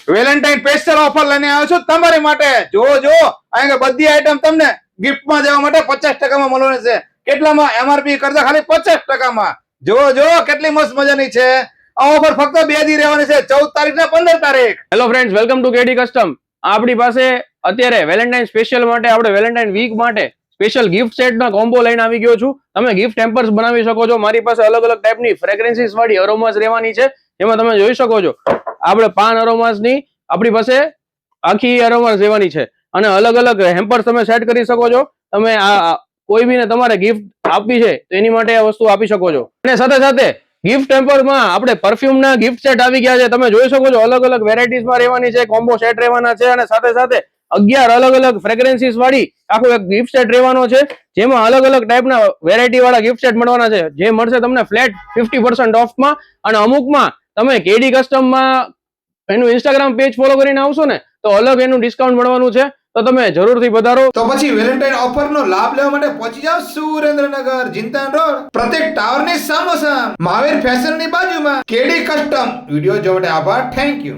Valentine special offer લઈને આવ્યો છું તમારી માટે. જો અહીં બધી આઈટમ તમને ગિફ્ટમાં દેવા માટે 50% માં મળવાની છે. કેટલામાં? એમઆરપી કરતા ખાલી 50% માં. જો કેટલી મસ્ત મજાની છે આ ઓફર. ફક્ત 2 દી રહેવાની છે, 14 તારીખ ને 15 તારીખ. Hello friends, welcome to KD custom. આપણી પાસે અત્યારે વેલેન્ટાઇન સ્પેશિયલ માટે, આપણે વેલેન્ટાઇન વીક માટે સ્પેશિયલ ગિફ્ટ સેટના કોમ્બો લઈને આવી ગયો છું. તમે ગિફ્ટ હેમ્પર્સ બનાવી શકો છો. મારી પાસે અલગ અલગ ટાઈપની ફ્રેગ્રન્સીસ વાળી અરોમાસ રહેવાની છે, જેમાં તમે જોઈ શકો છો આપણે 5 અરોમાસની આપણી પાસે આખી અરોમાસ રહેવાની છે, અને અલગ અલગ હેમ્પર્સ તમે સેટ કરી શકો છો. તમે આ કોઈ બીને તમારે ગિફ્ટ આપવી છે તો એની માટે આ વસ્તુ આપી શકો છો. અને સાથે સાથે ગિફ્ટ હેમ્પરમાં આપણે પરફ્યુમ ના ગિફ્ટ સેટ આવી ગયા છે. તમે જોઈ શકો છો અલગ અલગ વેરાયટીઝમાં રહેવાની છે, કોમ્બો સેટ રહેવાના છે, અને સાથે સાથે 11 અલગ અલગ ફ્રેગ્રન્સીસ વાળી આખો એક ગિફ્ટ સેટ રહેવાનો છે, જેમાં અલગ અલગ ટાઈપના વેરાયટી વાળા ગિફ્ટ સેટ મળવાના છે, જે મળશે તમને ફ્લેટ 50% ઓફમાં. અને અમુકમાં તમે કેડી કસ્ટમમાં એનું ઇન્સ્ટાગ્રામ પેજ ફોલો કરીને આવશો ને તો અલગ એનું ડિસ્કાઉન્ટ મળવાનું છે. તો તમે જરૂરથી પધારો. તો પછી વેલેન્ટાઇન ઓફર નો લાભ લેવા માટે પહોંચી જાઓ સુરેન્દ્રનગર જીંતાન રોડ, પ્રત્યેક ટાવર ની સામોસામ, મહાવીર ફેશન ની બાજુમાં કેડી કસ્ટમ. વિડિયો જોવા માટે આભાર. Thank you.